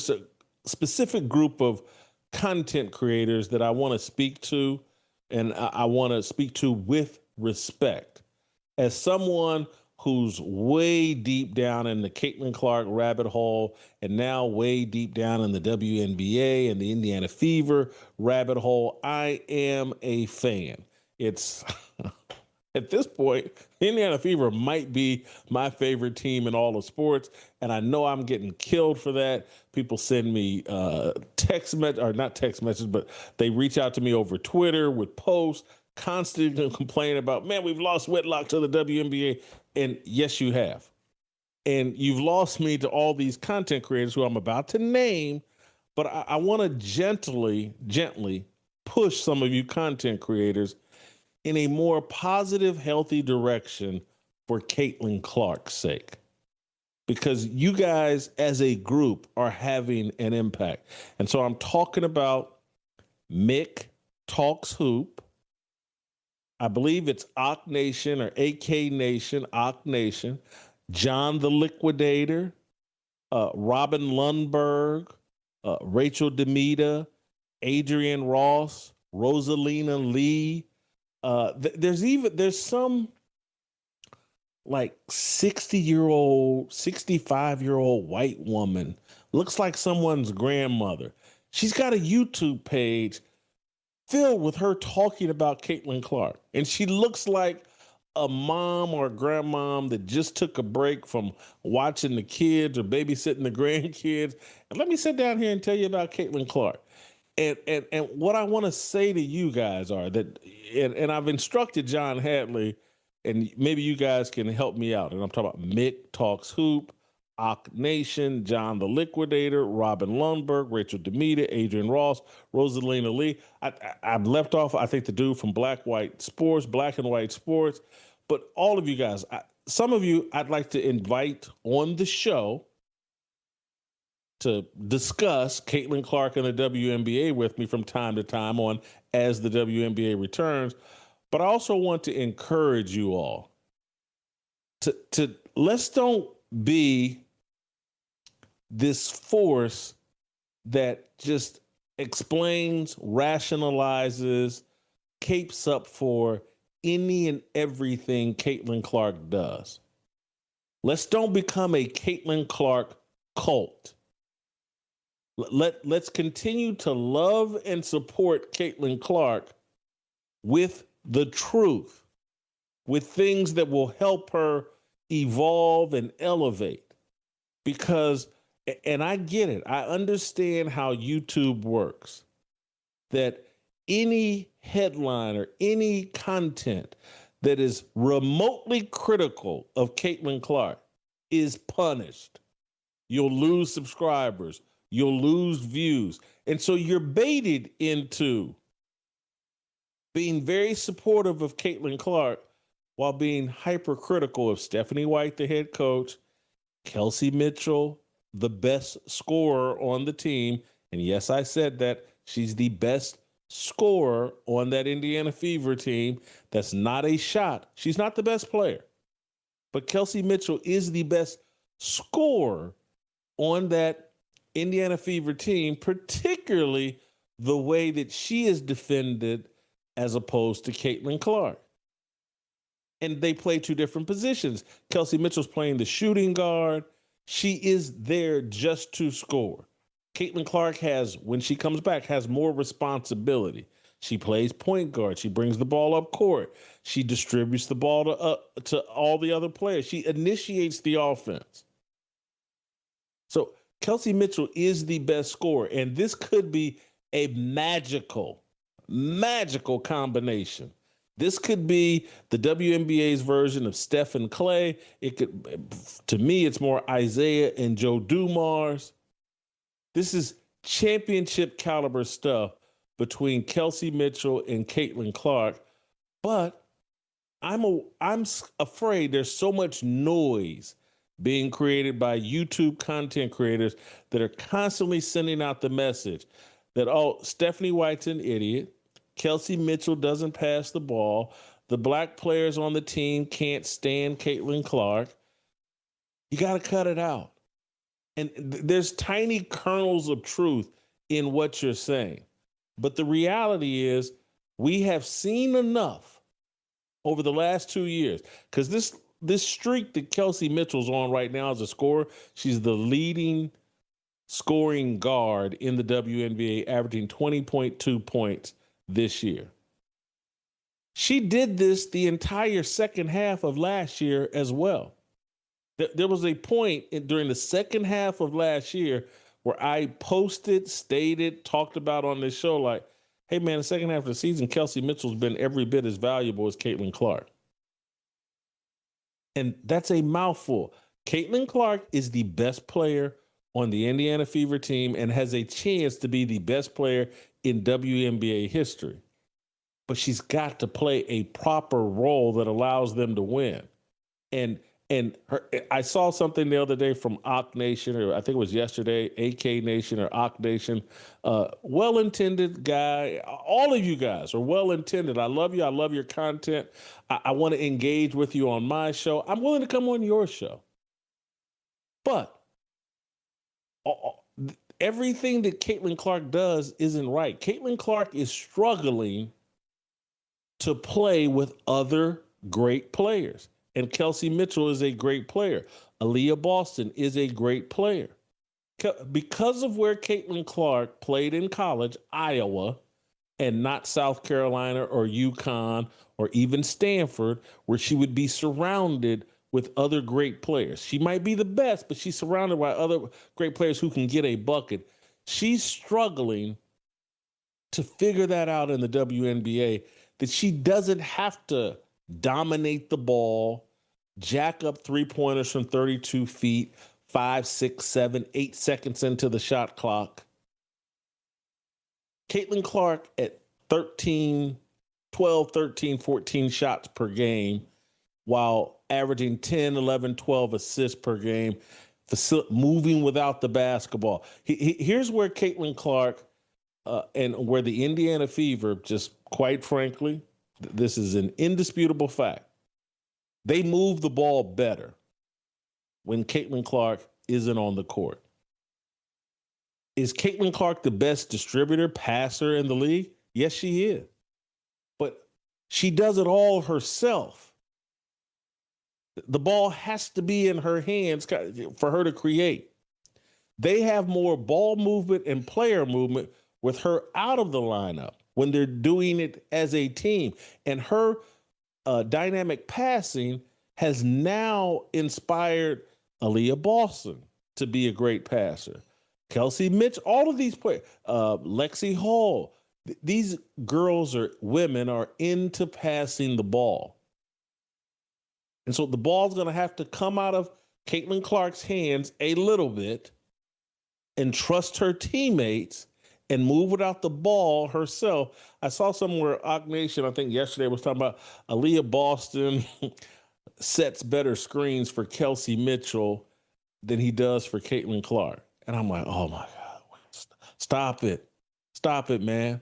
a specific group of content creators that I want to speak to, and I want to speak to with respect. As someone who's way deep down in the Caitlin Clark rabbit hole and now way deep down in the WNBA and the Indiana Fever rabbit hole, I am a fan. It's at this point, Indiana Fever might be my favorite team in all of sports, and I know I'm getting killed for that. People send me text message, or not text messages, but they reach out to me over Twitter with posts, constantly complaining about, man, we've lost Whitlock to the WNBA, and yes, you have. And you've lost me to all these content creators who I'm about to name, but I want to gently push some of you content creators in a more positive, healthy direction for Caitlin Clark's sake. Because you guys as a group are having an impact. And so I'm talking about Mick Talks Hoop. I believe it's Ock Nation or AK Nation, Ock Nation, John the Liquidator, Robin Lundberg, Rachel Demita, Adrian Ross, Rosalina Lee. There's some like 60-year-old, 65-year-old white woman, looks like someone's grandmother. She's got a YouTube page filled with her talking about Caitlin Clark. And she looks like a mom or a grandmom that just took a break from watching the kids or babysitting the grandkids. And let me sit down here and tell you about Caitlin Clark. And what I want to say to you guys are that, and I've instructed John Hadley, and maybe you guys can help me out. And I'm talking about Mick Talks Hoop, Ock Nation, John the Liquidator, Robin Lundberg, Rachel Demita, Adrian Ross, Rosalina Lee. I've left off, I think, the dude from Black and White Sports. But all of you guys, some of you I'd like to invite on the show to discuss Caitlin Clark and the WNBA with me from time to time on as the WNBA returns. But I also want to encourage you all to let's don't be this force that just explains, rationalizes, capes up for any and everything Caitlin Clark does. Let's don't become a Caitlin Clark cult. Let's continue to love and support Caitlin Clark with the truth, with things that will help her evolve and elevate. Because, and I get it, I understand how YouTube works, that any headline or any content that is remotely critical of Caitlin Clark is punished. You'll lose subscribers. You'll lose views. And so you're baited into being very supportive of Caitlin Clark while being hypercritical of Stephanie White, the head coach, Kelsey Mitchell, the best scorer on the team. And yes, I said that. She's the best scorer on that Indiana Fever team. That's not a shot. She's not the best player. But Kelsey Mitchell is the best scorer on that Indiana Fever team, particularly the way that she is defended as opposed to Caitlin Clark. And they play two different positions. Kelsey Mitchell's playing the shooting guard. She is there just to score. Caitlin Clark has, when she comes back, has more responsibility. She plays point guard. She brings the ball up court. She distributes the ball to all the other players. She initiates the offense. So Kelsey Mitchell is the best scorer, and this could be a magical combination. This could be the WNBA's version of Steph and Clay. It could, to me, it's more Isaiah and Joe Dumars. This is championship caliber stuff between Kelsey Mitchell and Caitlin Clark. But I'm afraid there's so much noise being created by YouTube content creators that are constantly sending out the message that, oh, Stephanie White's an idiot. Kelsey Mitchell doesn't pass the ball. The black players on the team can't stand Caitlin Clark. You got to cut it out. And there's tiny kernels of truth in what you're saying. But the reality is, we have seen enough over the last 2 years, because this streak that Kelsey Mitchell's on right now as a scorer, she's the leading scoring guard in the WNBA, averaging 20.2 points this year. She did this the entire second half of last year as well. There was a point during the second half of last year where I posted, stated, talked about on this show, like, hey, man, the second half of the season, Kelsey Mitchell's been every bit as valuable as Caitlin Clark. And that's a mouthful. Caitlin Clark is the best player on the Indiana Fever team and has a chance to be the best player in WNBA history. But she's got to play a proper role that allows them to win. I saw something the other day from Ock Nation, or I think it was yesterday, AK Nation or Ock Nation. Well-intended guy. All of you guys are well-intended. I love you. I love your content. I want to engage with you on my show. I'm willing to come on your show. But everything that Caitlin Clark does isn't right. Caitlin Clark is struggling to play with other great players. And Kelsey Mitchell is a great player. Aaliyah Boston is a great player. Because of where Caitlin Clark played in college, Iowa, and not South Carolina or UConn or even Stanford, where she would be surrounded with other great players. She might be the best, but she's surrounded by other great players who can get a bucket. She's struggling to figure that out in the WNBA, that she doesn't have to dominate the ball, jack up three-pointers from 32 feet, 5, 6, 7, 8 seconds into the shot clock. Caitlin Clark at 12, 13, 14 shots per game, while averaging 10, 11, 12 assists per game, moving without the basketball. Here's where Caitlin Clark and where the Indiana Fever, just quite frankly, this is an indisputable fact. They move the ball better when Caitlin Clark isn't on the court. Is Caitlin Clark the best distributor, passer in the league? Yes, she is. But she does it all herself. The ball has to be in her hands for her to create. They have more ball movement and player movement with her out of the lineup when they're doing it as a team. And her dynamic passing has now inspired Aaliyah Boston to be a great passer. Kelsey Mitch, all of these players, Lexi Hall, these girls or women are into passing the ball. And so the ball's going to have to come out of Caitlin Clark's hands a little bit and trust her teammates and move without the ball herself. I saw somewhere, Ock Nation, I think yesterday, was talking about Aaliyah Boston sets better screens for Kelsey Mitchell than he does for Caitlin Clark. And I'm like, oh my God, stop it. Stop it, man.